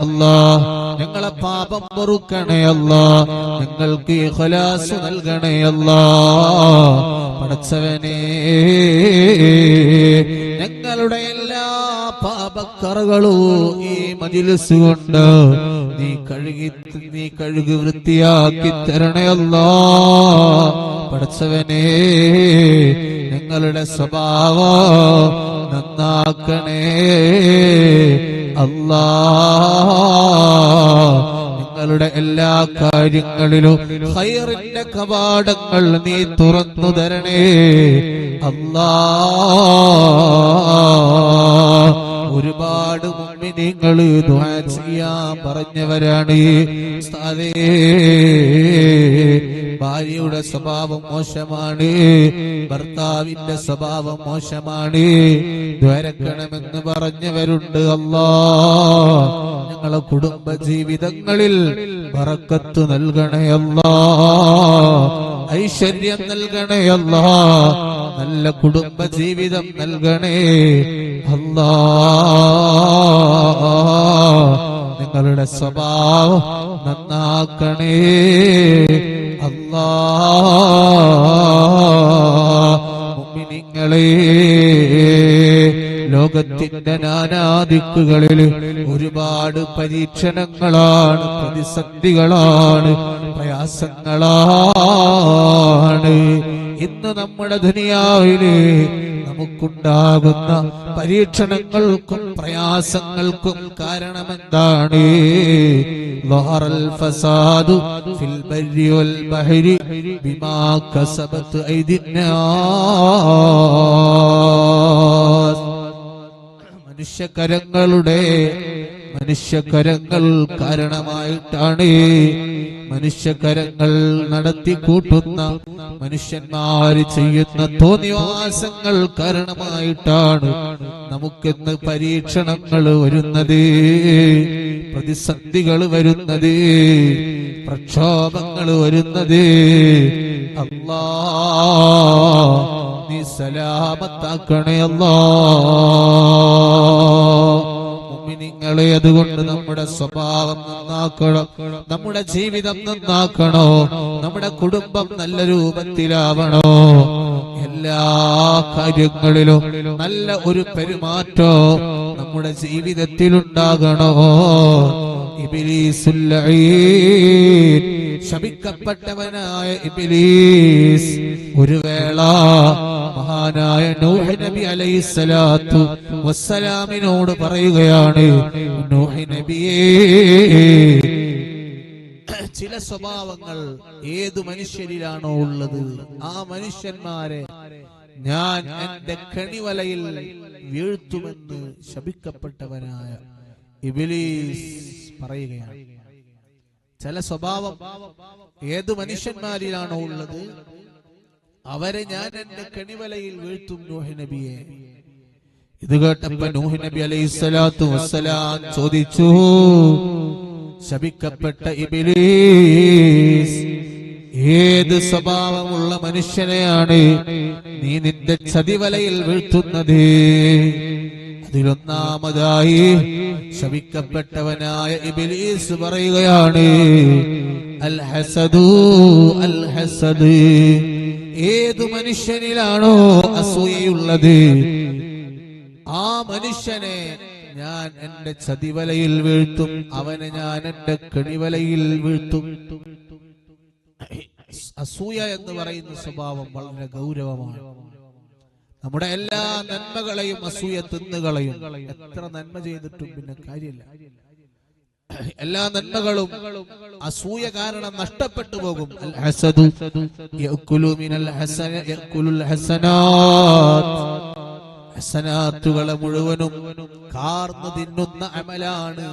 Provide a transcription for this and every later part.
അല്ലാ. ഞങ്ങളെ പാപം പൊറുക്കണേ അല്ലാ. ഞങ്ങൾക്ക് ഇഖ്ലാസ് നൽകണേ അല്ലാ. പടച്ചവനേ, ഞങ്ങളുടെ എല്ലാ പാപക്കറകളും ഈ മജ്‌ലിസ് കൊണ്ട് നീ കഴുകി വൃത്തിയാക്കി തരണേ അല്ലാ. പടച്ചവനേ, ഞങ്ങളുടെ സ്വഭാവം നന്നാക്കണേ അല്ലാ. ഞങ്ങളുടെ എല്ലാ കാര്യങ്ങളിലും ഖൈറിന്റെ കവാടങ്ങൾ നീ തുറന്നു തരണേ അല്ലാ. ഒരുപാട് മുഅ്മിനീങ്ങൾ ദുആ ചെയ്യാൻ പറഞ്ഞവരാണ്. ഉസ്താദേ, ഭാര്യയുടെ സ്വഭാവം മോശമാണ്, ഭർത്താവിന്റെ സ്വഭാവം മോശമാണ്, ദ്വാരക്കണമെന്ന് പറഞ്ഞവരുണ്ട്. അല്ലാ, ഞങ്ങളെ കുടുംബ ജീവിതങ്ങളിൽ ബറക്കത്ത് നൽകണേ അല്ലാ. ഐശ്വര്യം നൽകണേ അല്ലാ. നല്ല കുടുംബ ജീവിതം നൽകണേ അല്ലാ. നിങ്ങളുടെ സ്വഭാവം നന്നാക്കണേ അല്ലാ. മുഅ്മിനീങ്ങളെ, ലോകത്തിന്റെ നാനാദിക്കുകളിൽ ഒരുപാട് പരീക്ഷണങ്ങളാണ്, പ്രതിസന്ധികളാണ്, പ്രയാസങ്ങളാണ്. ഇന്ന് നമ്മുടെ ദുനിയാവില് നമുക്കുണ്ടാകുന്ന പരീക്ഷണങ്ങൾക്കും പ്രയാസങ്ങൾക്കും കാരണമെന്താണ്? ളഹറൽ ഫസാദു ഫിൽ ബർരി വൽ ബഹരി ബിമാ കസബത് ഐദിന്നാസ്. മനുഷ്യകരങ്ങൾ കാരണമായിട്ടാണ്, മനുഷ്യകരങ്ങൾ നടത്തിക്കൂട്ടുന്ന മനുഷ്യന്മാര് ചെയ്യുന്ന തോന്നിവാസങ്ങൾ കാരണമായിട്ടാണ് നമുക്കിന്ന് പരീക്ഷണങ്ങൾ വരുന്നത്, പ്രതിസന്ധികൾ വരുന്നത്, പ്രക്ഷോഭങ്ങൾ വരുന്നത്. അല്ലാ, നീ സലാമത്താക്കണേ അല്ലാ. മുഅ്മിനീങ്ങളെ, അതുകൊണ്ട് നമ്മുടെ സ്വഭാവം നന്നാക്കണം, നമ്മുടെ ജീവിതം നന്നാക്കണോ, നമ്മുടെ കുടുംബം നല്ല രൂപത്തിലാവണോ, എല്ലാ കാര്യങ്ങളിലും നല്ല ഒരു പെരുമാറ്റോ നമ്മുടെ ജീവിതത്തിലുണ്ടാകണോ. ഇബ്ലീസുൽ ലഈൻ, ശപിക്കപ്പെട്ടവനായ ഇബ്ലീസ് ഒരു വേള മഹാനായ നൂഹ് നബി അലൈഹിസ്സലാത്തു വസ്സലാമിനോട് പറയുകയാണ്, നൂഹ് നബിയേ, ചില സ്വഭാവങ്ങൾ ഏതു മനുഷ്യരിലാണോ ഉള്ളത് ആ മനുഷ്യന്മാരെ ഞാൻ എന്റെ കണിവലയിൽ വീഴ്ത്തുമെന്ന് ശപിക്കപ്പെട്ടവനായ ഇബ്ലീസ് പറയുകയാണ്. ചില സ്വഭാവം ഏതു മനുഷ്യന്മാരിലാണോ ഉള്ളത് അവരെ ഞാൻ എന്റെ കണിവലയിൽ വീഴ്ത്തും നൂഹ് നബിയെ. ഇത് കേട്ടപ്പോൾ നൂഹ് നബി അലൈഹിസ്സലാത്തു വസ്സലാം ചോദിച്ചു, ശപിക്കപ്പെട്ട ഇബ്ലീസ്, ഏത് സ്വഭാവമുള്ള മനുഷ്യനെയാണ് നീ നിന്റെ ചതിവലയിൽ വീഴ്ത്തുന്നത്? അതിലൊന്നാമതായി ശപിക്കപ്പെട്ടവനായ ഇബ്ലീസ് പറയുകയാണ്, അൽ ഹസദു, അൽ ഹസദ്. ഏതു മനുഷ്യനിലാണോ അസൂയയുള്ളത് ആ മനുഷ്യനെ ഞാൻ എന്റെ ചതിവലയിൽ വീഴ്ത്തും, അവനെ ഞാൻ എന്റെ കണിവലയിൽ വീഴ്ത്തും. അസൂയ എന്ന് പറയുന്ന സ്വഭാവം വളരെ ഗൗരവമാണ്. നമ്മുടെ എല്ലാ നന്മകളെയും അസൂയ തിന്നുകളയും. എത്ര നന്മ ചെയ്തിട്ടും പിന്നെ കാര്യമില്ല. എല്ലാ നന്മകളും അസൂയ കാരണം നഷ്ടപ്പെട്ടു പോകും. അൽ ഹസദു യഅകുലു മിനൽ ഹസന യഅകുലുൽ ഹസനാത്ത്. ഹസനാത്തുകളെ മുഴുവനും കാർന്നു തിന്നുന്ന അമലാണ്,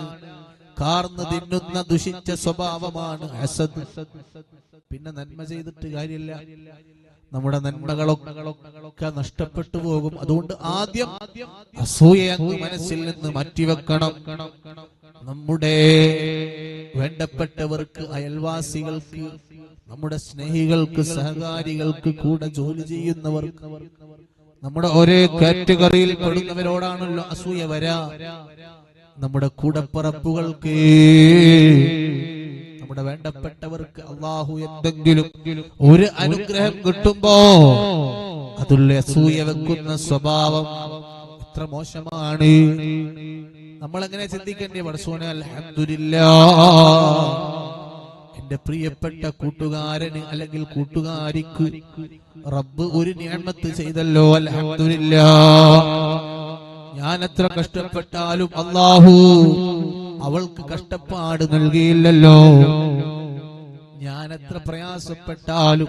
കാർന്നു തിന്നുന്ന ദുഷിച്ച സ്വഭാവമാണ് ഹസദ്. പിന്നെ നന്മ ചെയ്തിട്ട് കാര്യമില്ല, നമ്മുടെ നന്മകളൊക്കെ നഷ്ടപ്പെട്ടു പോകും. അതുകൊണ്ട് ആദ്യം അസൂയ മനസ്സിൽ നിന്ന് മാറ്റിവെക്കണം. നമ്മുടെ വേണ്ടപ്പെട്ടവർക്ക്, അയൽവാസികൾക്ക്, നമ്മുടെ സ്നേഹികൾക്ക്, സഹകാരികൾക്ക്, കൂടെ ജോലി ചെയ്യുന്നവർക്ക്, നമ്മുടെ ഒരേ കാറ്റഗറിയിൽ പെടുന്നവരോടാണല്ലോ അസൂയ വരാ. നമ്മുടെ കൂടപ്പിറപ്പുകൾക്ക്, നമ്മുടെ വേണ്ടപ്പെട്ടവർക്ക് അള്ളാഹു എന്തെങ്കിലും ഒരു അനുഗ്രഹം കിട്ടുമ്പോ അതുള്ള അസൂയ വെക്കുന്ന സ്വഭാവം എത്ര മോശമാണ്. നമ്മൾ എങ്ങനെ ചിന്തിക്കേണ്ടി? പടച്ചോനെ അൽഹംദുലില്ലാഹ്, എന്റെ പ്രിയപ്പെട്ട കൂട്ടുകാരന് അല്ലെങ്കിൽ കൂട്ടുകാരിക്ക് റബ്ബ് ഒരു നിഅമത്ത് ചെയ്തല്ലോ, അൽഹംദുലില്ലാഹ്. ഞാൻ എത്ര കഷ്ടപ്പെട്ടാലും അല്ലാഹു അവൾക്ക് കഷ്ടപ്പാട് നൽകിയില്ലല്ലോ. ഞാൻ എത്ര പ്രയാസപ്പെട്ടാലും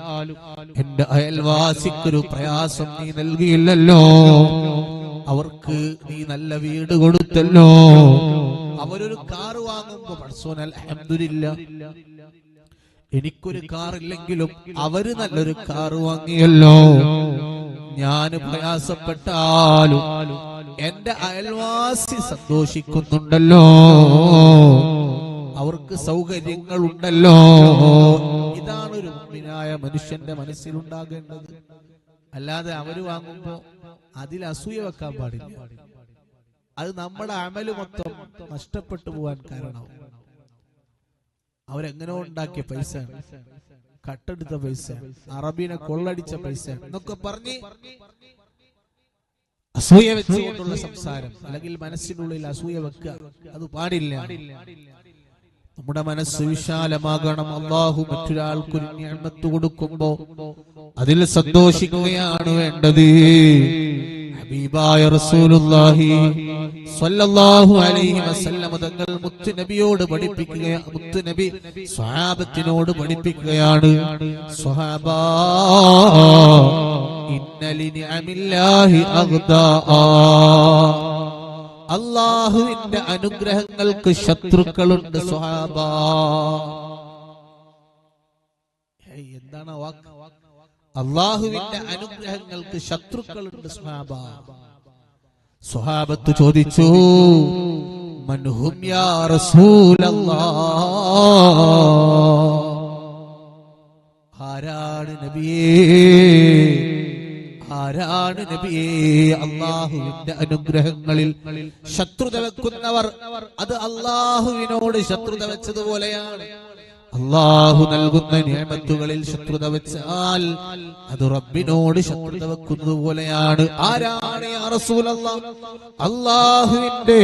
എന്റെ അയൽവാസിക്കൊരു പ്രയാസം നീ നൽകിയില്ലല്ലോ. അവർക്ക് നീ നല്ല വീട് കൊടുത്തല്ലോ. അവരൊരു കാർ വാങ്ങുമ്പോ പടച്ചോനെ അൽഹംദുലില്ലാഹ്, എനിക്കൊരു കാർ ഇല്ലെങ്കിലും അവര് നല്ലൊരു കാർ വാങ്ങിയല്ലോ. ഞാൻ പ്രയാസപ്പെട്ടാലും എന്റെ അയൽവാസി സന്തോഷിക്കുന്നുണ്ടല്ലോ, അവർക്ക് സൗകര്യങ്ങൾ ഉണ്ടല്ലോ. ഇതാണ് ഒരു മുഅ്മിനായ മനുഷ്യന്റെ മനസ്സിലുണ്ടാകേണ്ടത്. അല്ലാതെ അവര് വാങ്ങുമ്പോ അതിൽ അസൂയ വെക്കാൻ പാടില്ല. അത് നമ്മുടെ അമല് മൊത്തം നഷ്ടപ്പെട്ടു പോകാൻ കാരണമാവും. അവരെങ്ങനെ ഉണ്ടാക്കിയ പൈസ, കട്ടെടുത്ത പൈസ, അറബീനെ കൊള്ളടിച്ച പൈസ എന്നൊക്കെ പറഞ്ഞ് അസൂയ വെച്ചുകൊണ്ടുള്ള സംസാരം, അല്ലെങ്കിൽ മനസ്സിനുള്ളിൽ അസൂയ വെക്കുക, അത് പാടില്ല. നമ്മുടെ മനസ്സ് വിശാലമാകണം. അല്ലാഹു മറ്റൊരാൾക്കൊരു നിഅമത്ത് കൊടുക്കുമ്പോ അതിൽ സന്തോഷിക്കുകയാണ് വേണ്ടത്. ഹബീബായ റസൂലുള്ളാഹി സ്വല്ലല്ലാഹു അലൈഹി വസല്ലം തങ്ങൾ മുത്തുനബിയോട് പഠിപ്പിക്കുകയാണ്, മുത്തുനബി സ്വഹാബത്തിനോട് പഠിപ്പിക്കുകയാണ്. സ്വഹാബാ ഇന്ന ലിനിഅമില്ലാഹി അഗ്ദാആ, അല്ലാഹുവിന്റെ അനുഗ്രഹങ്ങൾക്ക് ശത്രുക്കളുണ്ട് സ്വഹാബാ. എന്താണ് വാക്ക്? അല്ലാഹുവിന്റെ അനുഗ്രഹങ്ങൾക്ക് ശത്രുക്കളുണ്ട് സ്വഹാബാ. സ്വഹാബത്ത് ചോദിച്ചു, മൻഹും യാ റസൂലല്ലാഹ്, ആരാണ് നബിയേ, ആരാണ് നബിയേ? അല്ലാഹുവിന്റെ അനുഗ്രഹങ്ങളിൽ ശത്രുത വെക്കുന്നവർ അത് അല്ലാഹുവിനോട് ശത്രുത വെച്ചതുപോലെയാണ്. അല്ലാഹു നൽകുന്ന നിഅമത്തുകളിൽ ശത്രുത വെച്ചാൽ അത് റബ്ബിനോട് ശത്രുത വെക്കുന്നത് പോലെയാണ്. ആരാണ് യാ റസൂലല്ലാഹ്? അല്ലാഹുവിന്റെ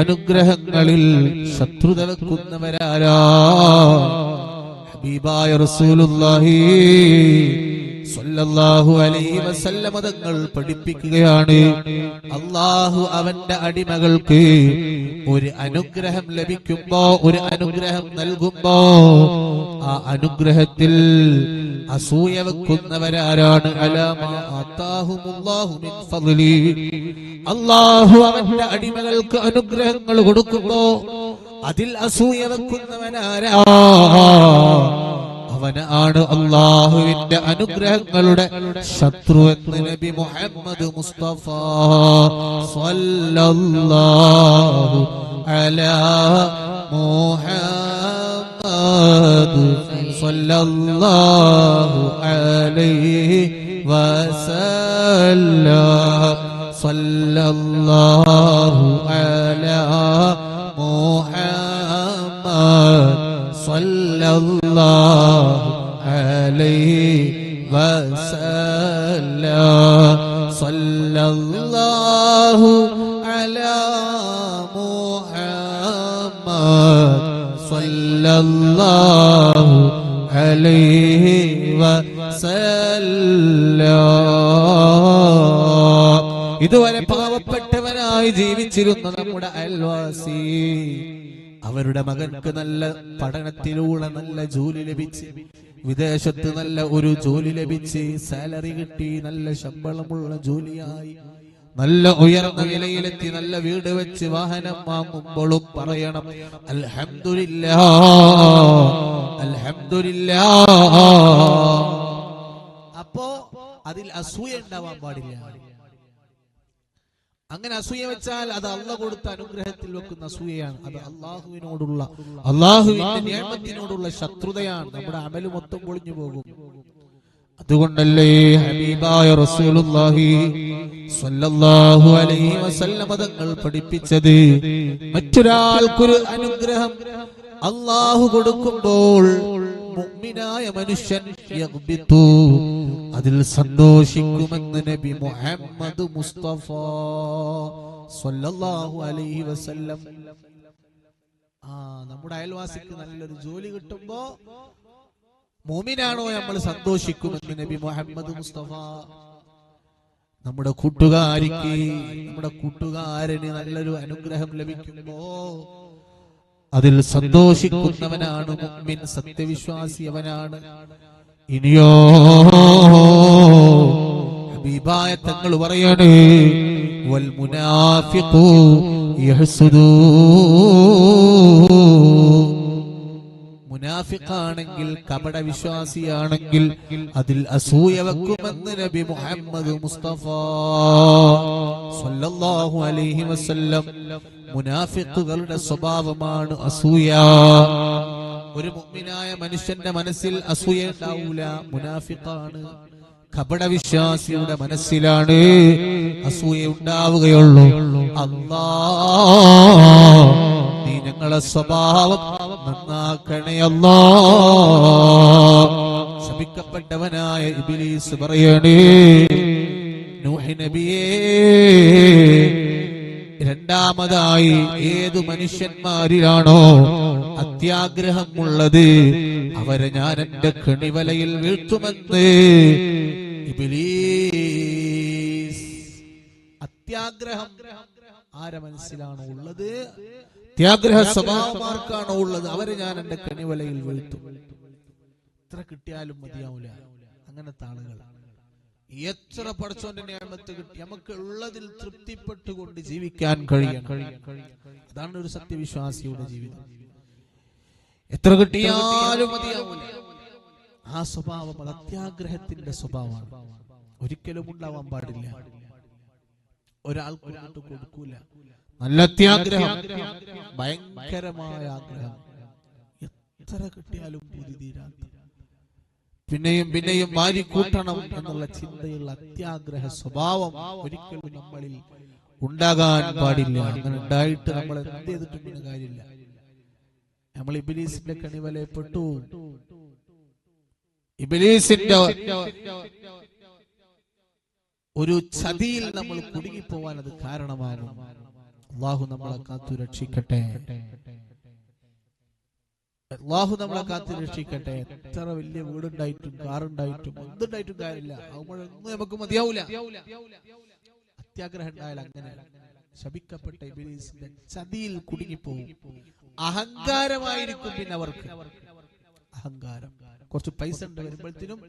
അനുഗ്രഹങ്ങളിൽ ശത്രുത വെക്കുന്നവരാരാ? ഹബീബായ റസൂലുള്ളാഹി സ്വല്ലല്ലാഹു അലൈഹി വസല്ലം തങ്ങൾ പഠിപ്പിക്കുകയാണ്, അല്ലാഹു അവന്റെ അടിമകൾക്ക് ഒരു അനുഗ്രഹം ലഭിക്കുമ്പോ, ഒരു അനുഗ്രഹം നൽകുമ്പോ ആ അനുഗ്രഹത്തിൽ അസൂയ വെക്കുന്നവരാരാണ്? അലാമാ ആതാഹുമുല്ലാഹു മിൻ ഫദ്ലി, അല്ലാഹു അവന്റെ അടിമകൾക്ക് അനുഗ്രഹങ്ങൾ കൊടുക്കുമ്പോ അതിൽ അസൂയ വെക്കുന്നവനാരാ? അവനാണ് അല്ലാഹുവിന്റെ അനുഗ്രഹങ്ങളുടെ ശത്രു എന്ന് നബി മുഹമ്മദ് മുസ്തഫ സ്വല്ലല്ലാഹു അലാ മുഹമ്മദ് സ്വല്ലല്ലാഹു അലൈഹി വസല്ലം, സ്വല്ലല്ലാഹു അലാ മുഹമ്മദ് സ്വല്ലല്ലാഹു അലൈഹി വസല്ലം, സ്വല്ലല്ലാഹു അലാ മുഹമ്മദ് സ്വല്ലല്ലാഹു അലൈഹി വസല്ലം. ഇതുവരെ പാവപ്പെട്ടവനായി ജീവിച്ചിരുന്ന നമ്മുടെ അയൽവാസി, അവരുടെ മകൻക്ക് നല്ല പഠനത്തിലൂടെ നല്ല ജോലി ലഭിച്ച്, വിദേശത്ത് നല്ല ഒരു ജോലി ലഭിച്ച്, സാലറി കിട്ടി, നല്ല ശമ്പളമുള്ള ജോലിയായി, നല്ല ഉയർന്ന നിലയിലെത്തി, നല്ല വീട് വെച്ച് വാഹനം വാങ്ങുമ്പോഴും പറയണം അൽഹംദുലില്ലാഹ്, അൽഹംദുലില്ലാഹ്. അപ്പോ അതിൽ അസൂയ ഉണ്ടാവാൻ പാടില്ല. അങ്ങനെ അസൂയ വെച്ചാൽ അത് അല്ലാഹു കൊടുത്ത അനുഗ്രഹത്തിൽ വെക്കുന്ന അസൂയയാണ്. അത് അല്ലാഹുവിനോടുള്ള, അല്ലാഹുവിന്റെ നിഅമത്തിനോടുള്ള ശത്രുതയാണ്. നമ്മുടെ അമല് മൊത്തം പൊളിഞ്ഞു പോകും. അതുകൊണ്ടല്ലേ ഹബീബായ റസൂലുള്ളാഹി സ്വല്ലല്ലാഹു അലൈഹി വസല്ലം തങ്ങൾ പഠിപ്പിച്ചത് മറ്റൊരാൾക്കൊരു അനുഗ്രഹം അല്ലാഹു കൊടുക്കുമ്പോൾ മുഅ്മിനായ മനുഷ്യൻ യഗ്ബിതു അതിൽ സന്തോഷിക്കുമെന്ന് നബി മുഹമ്മദ് മുസ്തഫ സ്വല്ലല്ലാഹു അലൈഹി വസല്ലം. നമ്മുടെ അയൽവാസിക്ക് നല്ലൊരു ജോലി കിട്ടുമ്പോ മുഅ്മിനാണോ നമ്മൾ സന്തോഷിക്കുമെന്ന് നബി മുഹമ്മദ് മുസ്തഫ. നമ്മുടെ കൂട്ടുകാരിക്ക് നമ്മുടെ കൂട്ടുകാരന് നല്ലൊരു അനുഗ്രഹം ലഭിക്കുമ്പോ അതിൽ സന്തോഷിക്കുന്നവനാണ് മുഅ്മിൻ, സത്യവിശ്വാസി അവനാണ്. ഇനിയോ ഹബീബായ തങ്ങൾ പറയാണ് വൽ മുനാഫിഖു യഹ്സുദൂ, മുനാഫിഖാണെങ്കിൽ കപട വിശ്വാസിയാണെങ്കിൽ അതിൽ അസൂയ വെക്കുമെന്ന് നബി മുഹമ്മദ് മുസ്തഫ സ്വല്ലല്ലാഹു അലൈഹി വസല്ലം. മുനാഫിഖുകളുടെ സ്വഭാവമാണ് അസൂയ. ഒരു മുഅ്മിനായ മനുഷ്യന്റെ മനസ്സിൽ അസൂയ ഉണ്ടാവൂല, മുനാഫിഖാണ്. കപട വിശ്വാസിയുടെ മനസ്സിലാണ് അസൂയ ഉണ്ടാവുകയുള്ളൂ. അല്ലാഹ് നീ ഞങ്ങളെ സ്വഭാവം നന്നാക്കണേ അല്ലാഹ്. ശപിക്കപ്പെട്ടവനായ ഇബ്ലീസ് പറയണേ നൂഹ് നബിയേ, രണ്ടാമതായി ഏതു മനുഷ്യന്മാരിലാണോ അത്യാഗ്രഹമുള്ളത് അവരെ ഞാൻ എന്റെ കെണിവലയിൽ വീഴ്ത്തുമെന്ന് ഇബ്ലീസ്. അത്യാഗ്രഹം ആരെ മനസ്സിലാണോ ഉള്ളത്, അത്യാഗ്രഹ സ്വഭാവമാർക്കാണോ ഉള്ളത് അവരെ ഞാൻ എന്റെ കെണിവലയിൽ വീഴ്ത്തും. എത്ര കിട്ടിയാലും മതിയാവൂല അങ്ങനത്തെ ആളുകൾ. എത്ര പടച്ചോന്റെ നിഅമത്ത് കിട്ടി നമുക്ക് ഉള്ളതിൽ തൃപ്തിപ്പെട്ടുകൊണ്ട് ജീവിക്കാൻ കഴിയണം. അതാണ് ഒരു സത്യവിശ്വാസിയുടെ ജീവിതം. എത്ര കിട്ടിയാലും മതിയാവില്ല. ആ സ്വഭാവം അത് അത്യാഗ്രഹത്തിന്റെ സ്വഭാവമാണ്. ഒരിക്കലും ഉണ്ടാവാൻ പാടില്ല. ഒരാൾക്ക് കൊടുക്കൂല. നല്ല അത്യാഗ്രഹം, ഭയങ്കരമായ ആഗ്രഹം, എത്ര കിട്ടിയാലും പൂതി തീരാത്ത, പിന്നെയും പിന്നെയും വാരിക്കൂട്ടണം എന്നുള്ള ചിന്തയുള്ള അത്യാഗ്രഹ സ്വഭാവം ഒരിക്കലും നമ്മളിൽ ഉണ്ടാകാൻ പാടില്ല. അങ്ങനെ ഉണ്ടായിട്ട് നമ്മൾ എന്ത് ചെയ്തിട്ടും പിന്നെ കാര്യമില്ല. നമ്മൾ ഇബ്ലീസിന്റെ കണിവലയപ്പെട്ടു. ഇബ്ലീസിന്റെ ഒരു ചതിയിൽ നമ്മൾ കുടുങ്ങിപ്പോവാൻ അത് കാരണമാകും. അല്ലാഹു നമ്മളെ കാത്തു രക്ഷിക്കട്ടെ. അല്ലാഹു നമ്മളെ കാത്തു രക്ഷിക്കട്ടെ. എത്ര വലിയ വീടുണ്ടായിട്ടും കാറുണ്ടായിട്ടും എന്തുണ്ടായിട്ടും കാര്യമില്ല, ഒന്നും നമുക്ക് മതിയാവൂല. അത്യാഗ്രഹം ഉണ്ടായാൽ അങ്ങനെ ശപിക്കപ്പെട്ട ഇബ്ലീസിന്റെ ചതിയിൽ കുടുങ്ങിപ്പോവും. അഹങ്കാരമായിരിക്കും പിന്നെ അവർക്ക്. അഹങ്കാരം, കുറച്ച് പൈസ ഉണ്ട് വരുമ്പോഴത്തേനും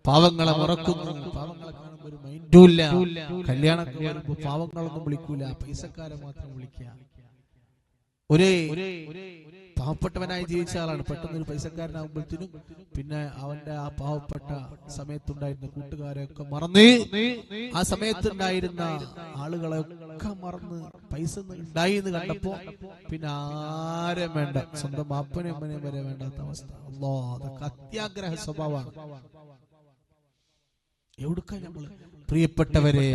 പാവങ്ങളെ മറക്കുന്നു. പാവങ്ങളെ കാണുമ്പോൾ ഒരു മൈൻഡും ഇല്ല. കല്യാണമൊക്കെ വരുമ്പോ പാവങ്ങളൊന്നും വിളിക്കൂല, പൈസക്കാരെ മാത്രം വിളിക്കുക. ഒരേ പാവപ്പെട്ടവനായി ജീവിച്ച ആളാണ്, പെട്ടെന്ന് ഒരു പൈസക്കാരനാകുമ്പോഴത്തേനും പിന്നെ അവന്റെ ആ പാവപ്പെട്ട സമയത്തുണ്ടായിരുന്ന കൂട്ടുകാരെയൊക്കെ മറന്ന്, ആ സമയത്തുണ്ടായിരുന്ന ആളുകളെയൊക്കെ മറന്ന് പൈസ ഉണ്ടായി എന്ന് കണ്ടപ്പോ പിന്നെ ആരും വേണ്ട, സ്വന്തം അപ്പനെയും അമ്മനെയും വരെ വേണ്ടാത്ത അവസ്ഥ. അല്ലാഹ്, അതൊക്കെ അത്യാഗ്രഹ സ്വഭാവമാണ്. എവിടുക്ക നമ്മള് പ്രിയപ്പെട്ടവരെ,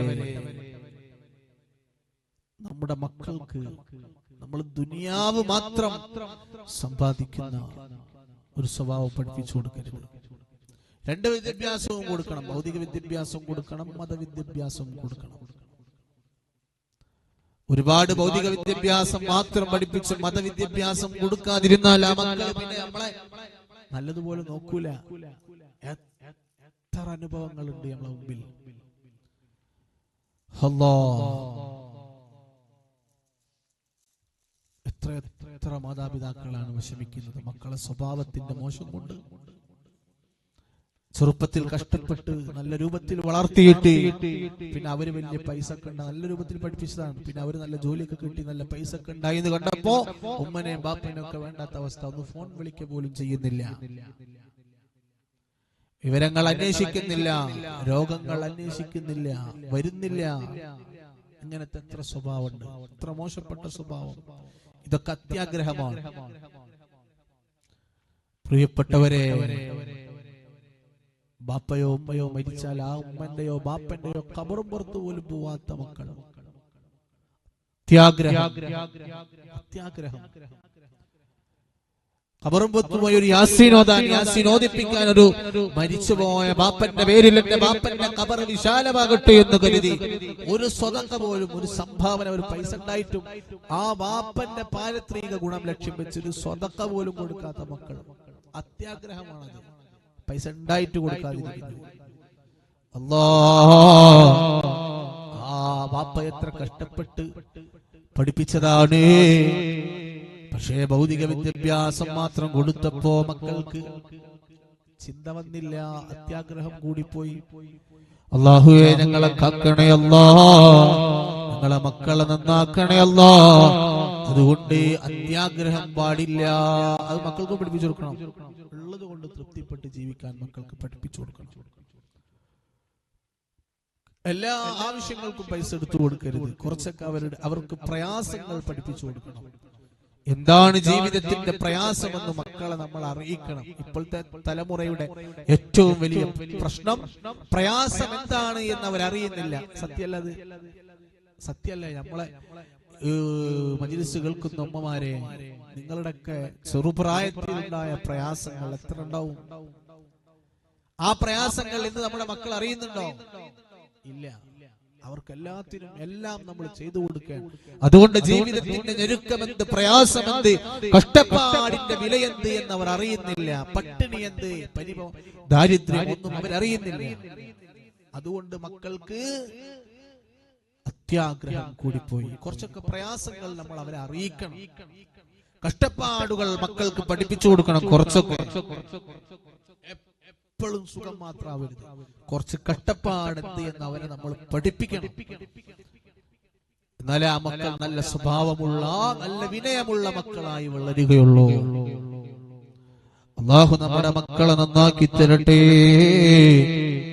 നമ്മുടെ മക്കൾക്ക് നമ്മൾ ദുനിയാവ് മാത്രം സമ്പാദിക്കുന്ന ഒരു സ്വഭാവം പഠിപ്പിച്ചു കൊടുക്കരുത്. രണ്ട് വിദ്യാഭ്യാസവും കൊടുക്കണം. ഭൗതിക വിദ്യാഭ്യാസവും കൊടുക്കണം, മതവിദ്യാഭ്യാസവും കൊടുക്കണം. ഒരുപാട് ഭൗതിക വിദ്യാഭ്യാസം മാത്രം പഠിപ്പിച്ച് മതവിദ്യാഭ്യാസം കൊടുക്കാതിരുന്നാൽ ആ മക്കൾ പിന്നെ നമ്മളെ നല്ലതുപോലെ നോക്കൂല. എത്ര അനുഭവങ്ങളുണ്ട് നമ്മളെ മുമ്പിൽ. എത്ര മാതാപിതാക്കളാണ് വിഷമിക്കുന്നത് മക്കളെ സ്വഭാവത്തിന്റെ മോശം കൊണ്ട്. ചെറുപ്പത്തിൽ കഷ്ടപ്പെട്ട് നല്ല രൂപത്തിൽ വളർത്തിയിട്ട് പിന്നെ അവര് വലിയ പൈസ ഒക്കെ ഉണ്ട്, നല്ല രൂപത്തിൽ പഠിപ്പിച്ചതാണ്. പിന്നെ അവര് നല്ല ജോലിയൊക്കെ കിട്ടി നല്ല പൈസ ഒക്കെ ഉണ്ടായി എന്ന് കണ്ടപ്പോ ഉമ്മനെയും ബാപ്പനെയും ഒക്കെ വേണ്ടാത്ത അവസ്ഥ. ഒന്ന് ഫോൺ വിളിക്കുക പോലും ചെയ്യുന്നില്ല, വിവരങ്ങൾ അന്വേഷിക്കുന്നില്ല, രോഗങ്ങൾ അന്വേഷിക്കുന്നില്ല, വരുന്നില്ല. ഇങ്ങനത്തെ എത്ര സ്വഭാവമുണ്ട്, എത്ര മോശപ്പെട്ട സ്വഭാവം. ഇതൊക്കെ അത്യാഗ്രഹമാണ്. പ്രിയപ്പെട്ടവരെ, ബാപ്പയോ ഉമ്മയോ മരിച്ചാൽ ആ ഉമ്മന്റെയോ ബാപ്പന്റെയോ ഖബറും പുറത്തു പോലും പോവാത്ത മക്കൾ. അത്യാഗ്രഹം. ഖബറും പുറത്തുപോയി ഒരു യാസീൻ ഓദിപ്പിക്കാൻ ഒരു മരിച്ചുപോയ ബാപ്പന്റെ പേരിൽ എന്റെ ബാപ്പന്റെ ഖബർ വിശാലമാകട്ടെ എന്ന് കരുതി ഒരു സ്വതക്ക പോലും, ഒരു സംഭാവന, ഒരു പൈസ ഉണ്ടായിട്ടും ആ ബാപ്പന്റെ പാരത്രിക ഗുണം ലക്ഷ്യം വെച്ച് ഒരു സ്വതക്ക പോലും കൊടുക്കാത്ത മക്കൾ. അത്യാഗ്രഹമാണത്. പൈസ ഉണ്ടായിട്ട് കൊടുക്കാതിരിക്കുന്നു. ആ ബാപ്പ എത്ര കഷ്ടപ്പെട്ട് പഠിപ്പിച്ചതാണ്. പക്ഷേ ഭൗതിക വിദ്യാഭ്യാസം മാത്രം കൊടുത്തപ്പോ മക്കൾക്ക് ചിന്ത വന്നില്ല, അത്യാഗ്രഹം കൂടിപ്പോയി. അല്ലാഹുവേ ഞങ്ങളെ കാക്കണേ അല്ലാ, ഞങ്ങളെ മക്കളെ നന്നാക്കണേ അല്ലാ. അതുകൊണ്ട് അത്യാഗ്രഹം പാടില്ല. അത് മക്കൾക്ക് പഠിപ്പിച്ചു കൊടുക്കണം. ഉള്ളത് കൊണ്ട് തൃപ്തിപ്പെട്ട് ജീവിക്കാൻ മക്കൾക്ക് പഠിപ്പിച്ചു കൊടുക്കണം. എല്ലാ ആവശ്യങ്ങൾക്കും പൈസ എടുത്തു കൊടുക്കരുത്. കുറച്ചൊക്കെ അവർക്ക് പ്രയാസങ്ങൾ പഠിപ്പിച്ചു കൊടുക്കണം. എന്താണ് ജീവിതത്തിന്റെ പ്രയാസമെന്ന് മക്കളെ നമ്മൾ അറിയിക്കണം. ഇപ്പോഴത്തെ തലമുറയുടെ ഏറ്റവും വലിയ പ്രശ്നം പ്രയാസം എന്താണ് എന്ന് അവരറിയുന്നില്ല. സത്യല്ലേ? നമ്മളെ മജ്‌ലിസ് കേൾക്കുന്ന ഉമ്മമാരെ, നിങ്ങളുടെയൊക്കെ ചെറുപ്രായത്തിലുണ്ടായ പ്രയാസങ്ങൾ എത്ര ഉണ്ടാവും? ആ പ്രയാസങ്ങൾ ഇന്ന് നമ്മുടെ മക്കൾ അറിയുന്നുണ്ടോ? ഇല്ല. അവർക്കെല്ലാത്തിനും എല്ലാം നമ്മൾ ചെയ്തു കൊടുക്കാൻ. അതുകൊണ്ട് ജീവിതത്തിന്റെ ഞെരുക്കമെന്ത്, പ്രയാസമെന്ത്, കഷ്ടപ്പാടിന്റെ വിലയെന്ത് എന്ന് അവർ അറിയുന്നില്ല. പട്ടിണി എന്ത്, ദാരിദ്ര്യം ഒന്നും അവരറിയുന്നില്ല. അതുകൊണ്ട് മക്കൾക്ക് അത്യാഗ്രഹം കൂടിപ്പോയി. കുറച്ചൊക്കെ പ്രയാസങ്ങൾ നമ്മൾ അവരെ അറിയിക്കണം. കഷ്ടപ്പാടുകൾ മക്കൾക്ക് പഠിപ്പിച്ചു കൊടുക്കണം. കുറച്ചൊക്കെ എപ്പോഴും സുഖം മാത്രമാവരുത്. കുറച്ച് കഷ്ടപ്പാടെന്ത് എന്ന് അവരെ നമ്മൾ പഠിപ്പിക്കണം. എന്നാലേ ആ മക്കൾ നല്ല സ്വഭാവമുള്ള, നല്ല വിനയമുള്ള മക്കളായി വളരുകയുള്ളൂ. അല്ലാഹു നമ്മുടെ മക്കളെ നന്നാക്കി തരട്ടെ.